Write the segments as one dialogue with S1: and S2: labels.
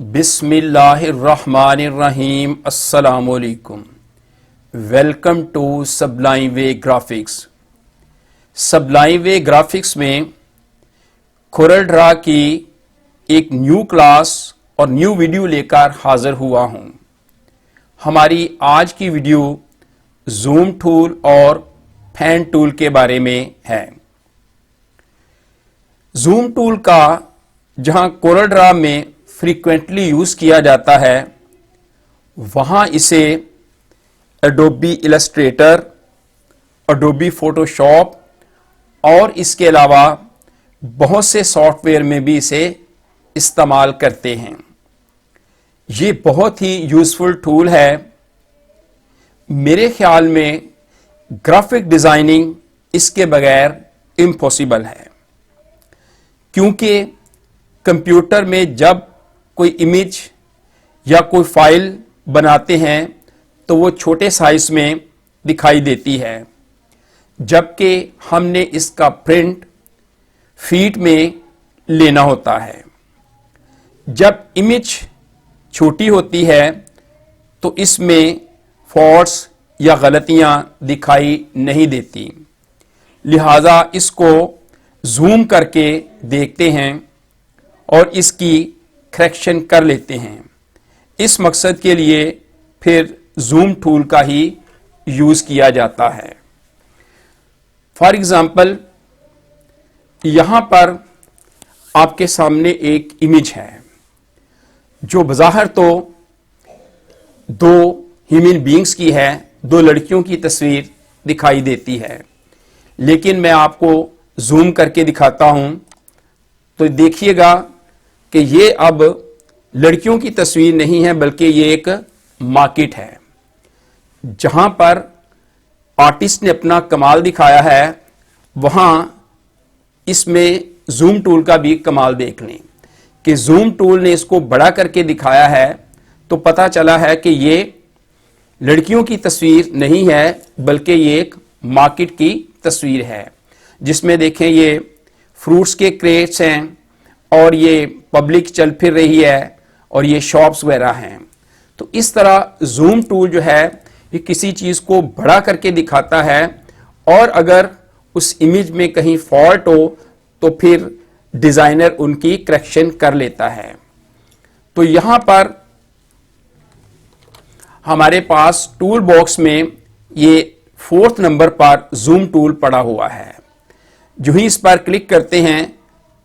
S1: बिस्मिल्लाहिर्रहमानिर्रहीम अस्सलामुअलैकुम। Welcome to Subline Way Graphics. Subline Way Graphics में कोरल ड्रा की एक न्यू क्लास और न्यू वीडियो लेकर हाजिर हुआ हूं। हमारी आज की वीडियो जूम टूल और फैन टूल के बारे में है। जूम टूल का जहां कोरल ड्रा में फ्रीक्वेंटली यूज किया जाता है, वहां इसे एडोबी इलस्ट्रेटर, एडोबी फोटोशॉप और इसके अलावा बहुत से सॉफ्टवेयर में भी इसे इस्तेमाल करते हैं। ये बहुत ही यूजफुल टूल है। मेरे ख्याल में ग्राफिक डिजाइनिंग इसके बगैर इम्पॉसिबल है, क्योंकि कंप्यूटर में जब कोई इमेज या कोई फाइल बनाते हैं तो वो छोटे साइज में दिखाई देती है, जबकि हमने इसका प्रिंट फीट में लेना होता है। जब इमेज छोटी होती है तो इसमें फॉल्ट्स या गलतियां दिखाई नहीं देती, लिहाजा इसको जूम करके देखते हैं और इसकी करेक्शन कर लेते हैं। इस मकसद के लिए फिर जूम टूल का ही यूज किया जाता है। फॉर एग्जाम्पल, यहां पर आपके सामने एक इमेज है जो बज़ाहिर तो दो ह्यूमन बीइंग्स की है, दो लड़कियों की तस्वीर दिखाई देती है, लेकिन मैं आपको जूम करके दिखाता हूं तो देखिएगा कि ये अब लड़कियों की तस्वीर नहीं है, बल्कि ये एक मार्केट है जहां पर आर्टिस्ट ने अपना कमाल दिखाया है। वहां इसमें जूम टूल का भी कमाल देख लें कि जूम टूल ने इसको बड़ा करके दिखाया है तो पता चला है कि ये लड़कियों की तस्वीर नहीं है, बल्कि ये एक मार्केट की तस्वीर है, जिसमें देखें ये फ्रूट्स के क्रेट्स हैं और ये पब्लिक चल फिर रही है और ये शॉप्स वगैरह हैं। तो इस तरह जूम टूल जो है ये किसी चीज को बड़ा करके दिखाता है, और अगर उस इमेज में कहीं फॉल्ट हो तो फिर डिजाइनर उनकी करेक्शन कर लेता है। तो यहां पर हमारे पास टूल बॉक्स में ये 4th नंबर पर जूम टूल पड़ा हुआ है। जो ही इस पर क्लिक करते हैं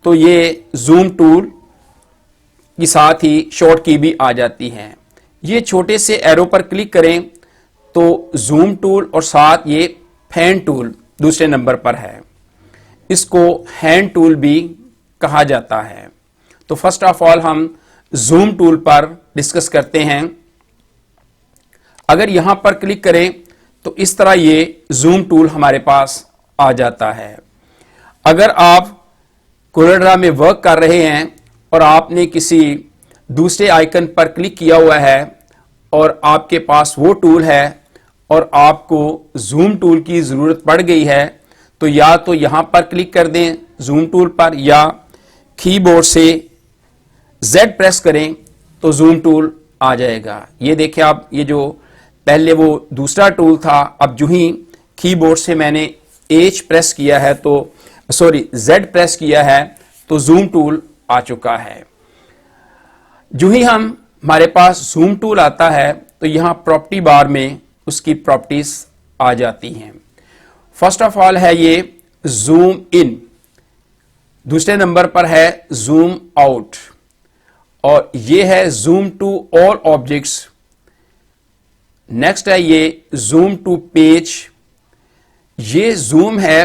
S1: तो ये जूम टूल के साथ ही शॉर्ट की भी आ जाती है। ये छोटे से एरो पर क्लिक करें तो जूम टूल और साथ ये फैन टूल दूसरे नंबर पर है। इसको हैंड टूल भी कहा जाता है। तो फर्स्ट ऑफ ऑल हम जूम टूल पर डिस्कस करते हैं। अगर यहां पर क्लिक करें तो इस तरह ये जूम टूल हमारे पास आ जाता है। अगर आप कोरल ड्रा में वर्क कर रहे हैं और आपने किसी दूसरे आइकन पर क्लिक किया हुआ है और आपके पास वो टूल है और आपको जूम टूल की जरूरत पड़ गई है, तो या तो यहां पर क्लिक कर दें जूम टूल पर, या कीबोर्ड से Z प्रेस करें तो जूम टूल आ जाएगा। ये देखिए आप, ये जो पहले वो दूसरा टूल था, अब जो ही कीबोर्ड से मैंने H प्रेस किया है तो Z प्रेस किया है तो जूम टूल आ चुका है। जो ही हमारे पास जूम टूल आता है तो यहां प्रॉपर्टी बार में उसकी प्रॉपर्टीज आ जाती हैं। फर्स्ट ऑफ ऑल है ये जूम इन, दूसरे नंबर पर है जूम आउट, और ये है zoom to all objects. Next है ये जूम टू पेज। ये जूम है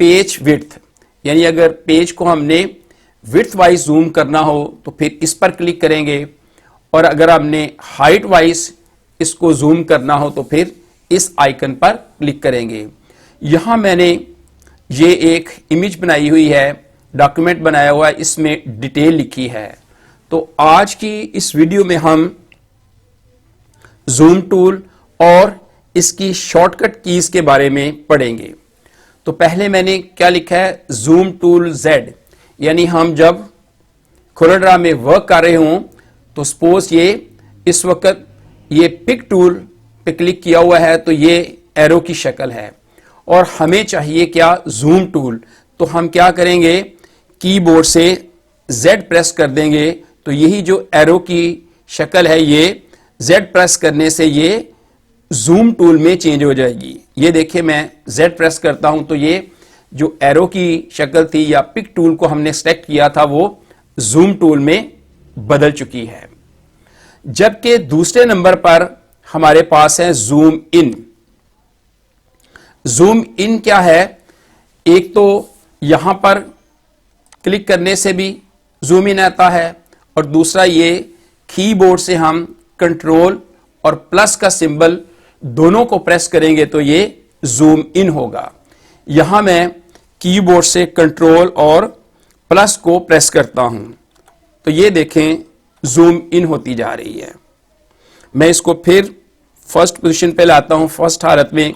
S1: पेज विड्थ, यानी अगर पेज को हमने विड्थ वाइज जूम करना हो तो फिर इस पर क्लिक करेंगे, और अगर हमने हाइट वाइज इसको जूम करना हो तो फिर इस आइकन पर क्लिक करेंगे। यहां मैंने ये एक इमेज बनाई हुई है, डॉक्यूमेंट बनाया हुआ है, इसमें डिटेल लिखी है। तो आज की इस वीडियो में हम जूम टूल और इसकी शॉर्टकट कीज के बारे में पढ़ेंगे। तो पहले मैंने क्या लिखा है, जूम टूल Z, यानी हम जब कोरल ड्रा में वर्क कर रहे हों तो सपोज ये इस वक्त ये पिक टूल पे क्लिक किया हुआ है तो ये एरो की शक्ल है, और हमें चाहिए क्या, जूम टूल। तो हम क्या करेंगे, कीबोर्ड से Z प्रेस कर देंगे तो यही जो एरो की शक्ल है ये Z प्रेस करने से ये जूम टूल में चेंज हो जाएगी। ये देखिए मैं Z प्रेस करता हूं तो ये जो एरो की शक्ल थी या पिक टूल को हमने सेलेक्ट किया था वो जूम टूल में बदल चुकी है। जबकि दूसरे नंबर पर हमारे पास है जूम इन। जूम इन क्या है, एक तो यहां पर क्लिक करने से भी जूम इन आता है, और दूसरा ये कीबोर्ड से हम कंट्रोल और प्लस का सिंबल दोनों को प्रेस करेंगे तो ये जूम इन होगा। यहां मैं कीबोर्ड से कंट्रोल और प्लस को प्रेस करता हूं तो ये देखें जूम इन होती जा रही है। मैं इसको फिर फर्स्ट पोजीशन पे लाता हूं। फर्स्ट हालत में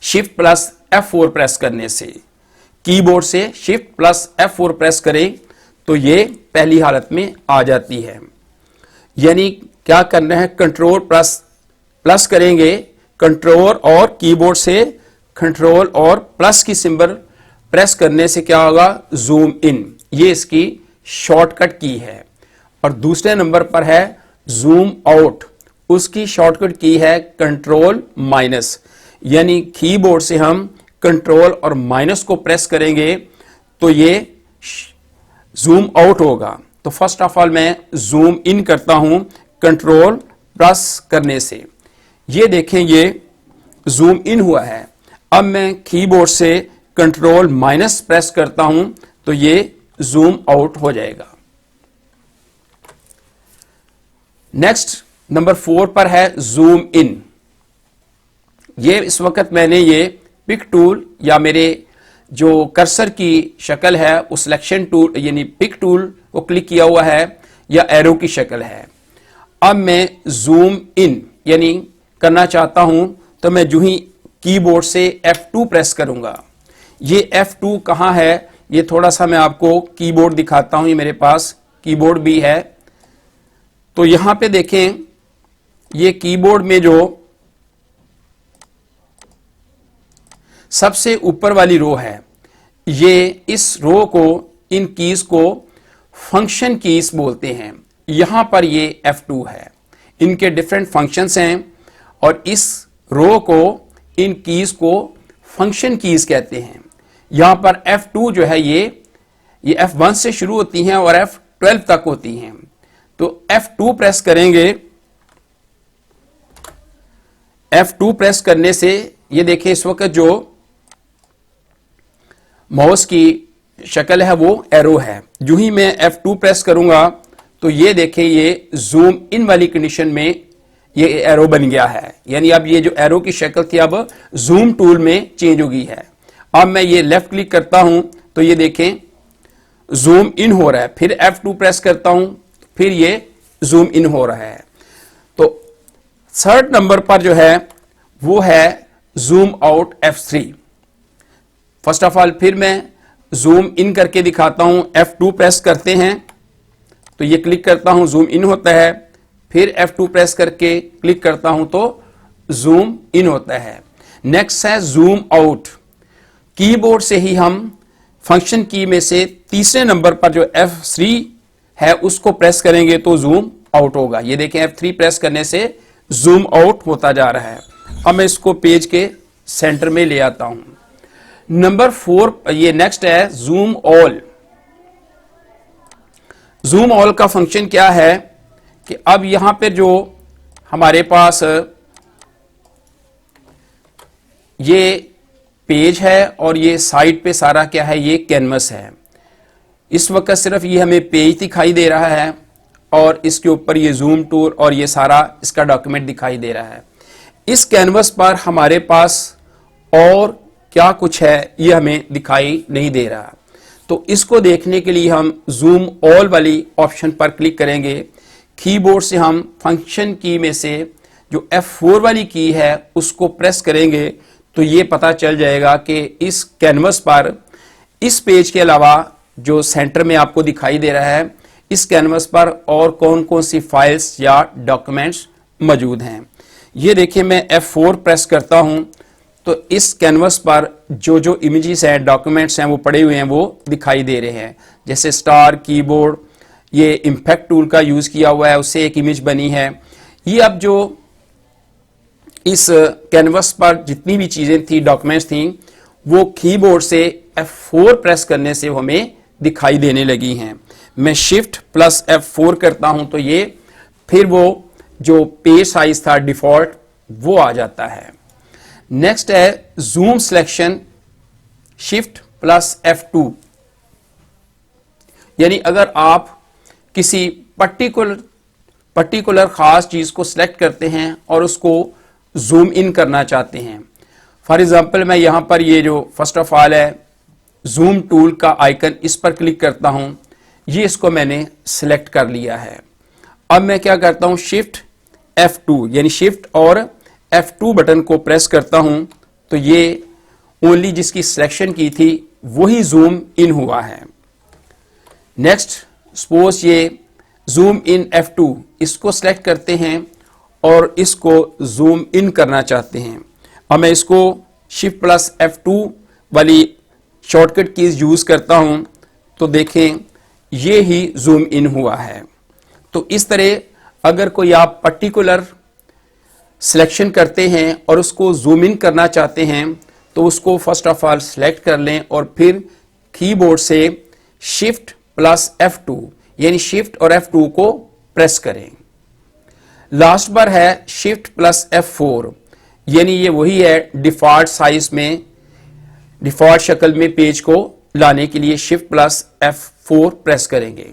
S1: शिफ्ट प्लस F4 प्रेस करने से, कीबोर्ड से शिफ्ट प्लस F4 प्रेस करें तो ये पहली हालत में आ जाती है। यानी क्या करना है, कंट्रोल प्लस करेंगे, कंट्रोल और कीबोर्ड से कंट्रोल और प्लस की सिंबल प्रेस करने से क्या होगा, जूम इन। ये इसकी शॉर्टकट की है। और दूसरे नंबर पर है जूम आउट, उसकी शॉर्टकट की है कंट्रोल माइनस। यानी कीबोर्ड से हम कंट्रोल और माइनस को प्रेस करेंगे तो ये जूम आउट होगा। तो फर्स्ट ऑफ ऑल मैं जूम इन करता हूं कंट्रोल प्लस करने से। ये देखें ये जूम इन हुआ है। अब मैं कीबोर्ड से कंट्रोल माइनस प्रेस करता हूं तो ये जूम आउट हो जाएगा। नेक्स्ट नंबर 4 पर है जूम इन। ये इस वक्त मैंने ये पिक टूल या मेरे जो कर्सर की शक्ल है उस सिलेक्शन टूल यानी पिक टूल को क्लिक किया हुआ है या एरो की शक्ल है। अब मैं जूम इन यानी करना चाहता हूं तो मैं जो ही कीबोर्ड से F2 प्रेस करूंगा। ये F2 कहां है, ये थोड़ा सा मैं आपको कीबोर्ड दिखाता हूं। ये मेरे पास कीबोर्ड भी है। तो यहां पे देखें ये कीबोर्ड में जो सबसे ऊपर वाली रो है, ये इस रो को, इन कीज को फंक्शन कीज बोलते हैं। यहां पर ये F2 है, इनके डिफरेंट फंक्शंस हैं और इस रो को, इन कीज को फंक्शन कीज कहते हैं। यहां पर F2 जो है ये F1 से शुरू होती हैं और F12 तक होती हैं। तो F2 प्रेस करेंगे, F2 प्रेस करने से ये देखिए इस वक्त जो माउस की शक्ल है वो एरो है। जो ही मैं F2 प्रेस करूंगा तो ये देखें ये जूम इन वाली कंडीशन में ये एरो बन गया है। यानी अब ये जो एरो की शक्ल थी अब जूम टूल में चेंज हो गई है। अब मैं ये लेफ्ट क्लिक करता हूं तो ये देखें जूम इन हो रहा है। फिर F2 प्रेस करता हूं फिर ये जूम इन हो रहा है। तो थर्ड नंबर पर जो है वो है zoom out F3। First of all फिर मैं जूम इन करके दिखाता हूं। F2 प्रेस करते हैं तो ये क्लिक करता हूं, जूम इन होता है। फिर F2 प्रेस करके क्लिक करता हूं तो जूम इन होता है। नेक्स्ट है जूम आउट। कीबोर्ड से ही हम फंक्शन की में से तीसरे नंबर पर जो F3 है उसको प्रेस करेंगे तो जूम आउट होगा। ये देखें F3 प्रेस करने से जूम आउट होता जा रहा है। अब मैं इसको पेज के सेंटर में ले आता हूं। नंबर 4 ये नेक्स्ट है जूम ऑल। जूम ऑल का फंक्शन क्या है कि अब यहां पर जो हमारे पास ये पेज है और ये साइड पे सारा क्या है, ये कैनवस है। इस वक्त सिर्फ ये हमें पेज दिखाई दे रहा है और इसके ऊपर ये जूम टूल और ये सारा इसका डॉक्यूमेंट दिखाई दे रहा है। इस कैनवस पर हमारे पास और क्या कुछ है ये हमें दिखाई नहीं दे रहा। तो इसको देखने के लिए हम जूम ऑल वाली ऑप्शन पर क्लिक करेंगे। कीबोर्ड से हम फंक्शन की में से जो F4 वाली की है उसको प्रेस करेंगे तो ये पता चल जाएगा कि इस कैनवस पर इस पेज के अलावा जो सेंटर में आपको दिखाई दे रहा है इस कैनवस पर और कौन कौन सी फाइल्स या डॉक्यूमेंट्स मौजूद हैं। ये देखिए, मैं F4 प्रेस करता हूं तो इस कैनवस पर जो जो इमेजेस हैं, डॉक्यूमेंट्स हैं, वो पड़े हुए हैं, वो दिखाई दे रहे हैं। जैसे स्टार, कीबोर्ड, ये इम्पैक्ट टूल का यूज किया हुआ है, उससे एक इमेज बनी है। ये अब जो इस कैनवस पर जितनी भी चीजें थी, डॉक्यूमेंट्स थी, वो कीबोर्ड से F4 प्रेस करने से हमें दिखाई देने लगी हैं। मैं शिफ्ट प्लस F4 करता हूं तो ये फिर वो जो पेज साइज था डिफॉल्ट वो आ जाता है। नेक्स्ट है zoom selection, shift plus F2। यानी अगर आप किसी पर्टिकुलर खास चीज को सिलेक्ट करते हैं और उसको जूम इन करना चाहते हैं। फॉर एग्जांपल, मैं यहां पर ये जो फर्स्ट ऑफ ऑल है जूम टूल का आइकन, इस पर क्लिक करता हूं। ये इसको मैंने सिलेक्ट कर लिया है। अब मैं क्या करता हूं, शिफ्ट F2 यानी शिफ्ट और F2 बटन को प्रेस करता हूं तो ये ओनली जिसकी सिलेक्शन की थी वही जूम इन हुआ है। नेक्स्ट, सपोज ये जूम इन F2, इसको सिलेक्ट करते हैं और इसको जूम इन करना चाहते हैं। अब मैं इसको शिफ्ट प्लस F2 वाली शॉर्टकट कीज यूज करता हूं तो देखें ये ही जूम इन हुआ है। तो इस तरह अगर कोई आप पर्टिकुलर सिलेक्शन करते हैं और उसको जूम इन करना चाहते हैं तो उसको फर्स्ट ऑफ ऑल सिलेक्ट कर लें और फिर कीबोर्ड से शिफ्ट प्लस F2 यानी शिफ्ट और F2 को प्रेस करें। लास्ट पर है शिफ्ट प्लस F4 यानी ये वही है डिफॉल्ट साइज में, डिफॉल्ट शक्ल में पेज को लाने के लिए शिफ्ट प्लस F4 प्रेस करेंगे।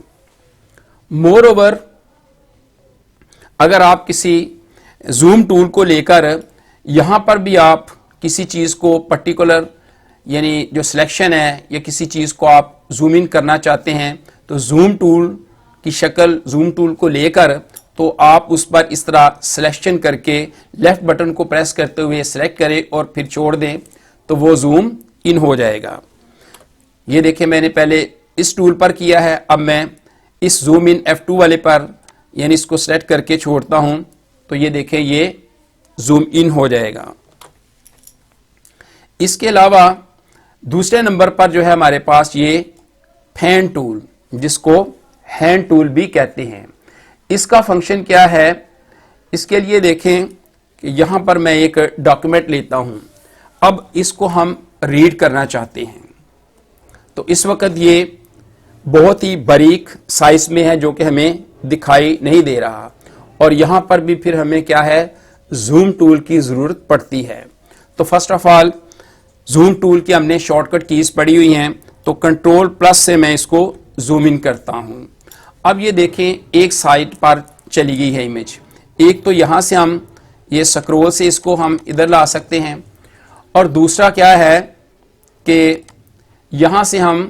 S1: मोर ओवर, अगर आप किसी जूम टूल को लेकर यहां पर भी आप किसी चीज को पर्टिकुलर यानी जो सिलेक्शन है या किसी चीज को आप जूम इन करना चाहते हैं तो जूम टूल की शक्ल जूम टूल को लेकर तो आप उस पर इस तरह सिलेक्शन करके लेफ्ट बटन को प्रेस करते हुए सिलेक्ट करें और फिर छोड़ दें तो वो जूम इन हो जाएगा। ये देखिए, मैंने पहले इस टूल पर किया है, अब मैं इस जूम इन F2 वाले पर यानी इसको सेलेक्ट करके छोड़ता हूं तो ये देखें ये जूम इन हो जाएगा। इसके अलावा दूसरे नंबर पर जो है हमारे पास ये फैन टूल, जिसको हैंड टूल भी कहते हैं। इसका फंक्शन क्या है, इसके लिए देखें कि यहां पर मैं एक डॉक्यूमेंट लेता हूं। अब इसको हम रीड करना चाहते हैं तो इस वक्त ये बहुत ही बारीक साइज में है जो कि हमें दिखाई नहीं दे रहा और यहां पर भी फिर हमें क्या है जूम टूल की जरूरत पड़ती है। तो first of all zoom tool की हमने शॉर्टकट कीज पड़ी हुई हैं तो कंट्रोल प्लस से मैं इसको जूम इन करता हूं। अब ये देखें एक साइड पर चली गई है इमेज। एक तो यहां से हम ये स्क्रॉल से इसको हम इधर ला सकते हैं और दूसरा क्या है कि यहां से हम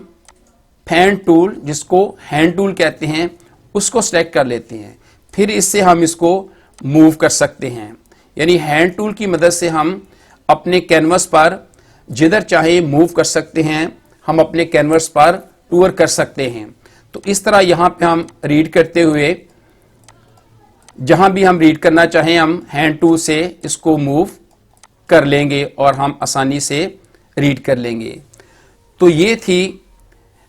S1: फैन टूल जिसको हैंड टूल कहते हैं उसको सेलेक्ट कर लेते हैं, फिर इससे हम इसको मूव कर सकते हैं। यानी हैंड टूल की मदद से हम अपने कैनवस पर जिधर चाहे मूव कर सकते हैं, हम अपने कैनवस पर टूर कर सकते हैं। तो इस तरह यहां पे हम रीड करते हुए जहां भी हम रीड करना चाहें हम हैंड टूल से इसको मूव कर लेंगे और हम आसानी से रीड कर लेंगे। तो ये थी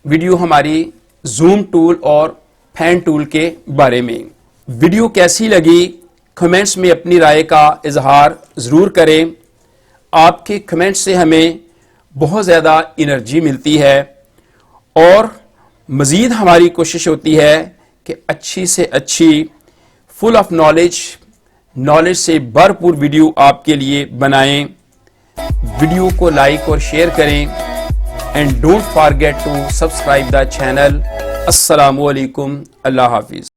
S1: वीडियो हमारी जूम टूल और फैन टूल के बारे में। वीडियो कैसी लगी कमेंट्स में अपनी राय का इजहार ज़रूर करें। आपके कमेंट्स से हमें बहुत ज़्यादा एनर्जी मिलती है और मज़ीद हमारी कोशिश होती है कि अच्छी से अच्छी फुल ऑफ नॉलेज से भरपूर वीडियो आपके लिए बनाएं। वीडियो को लाइक और शेयर करें and don't forget to subscribe the channel. अस्सलामु अलैकुम, अल्लाह हाफिज।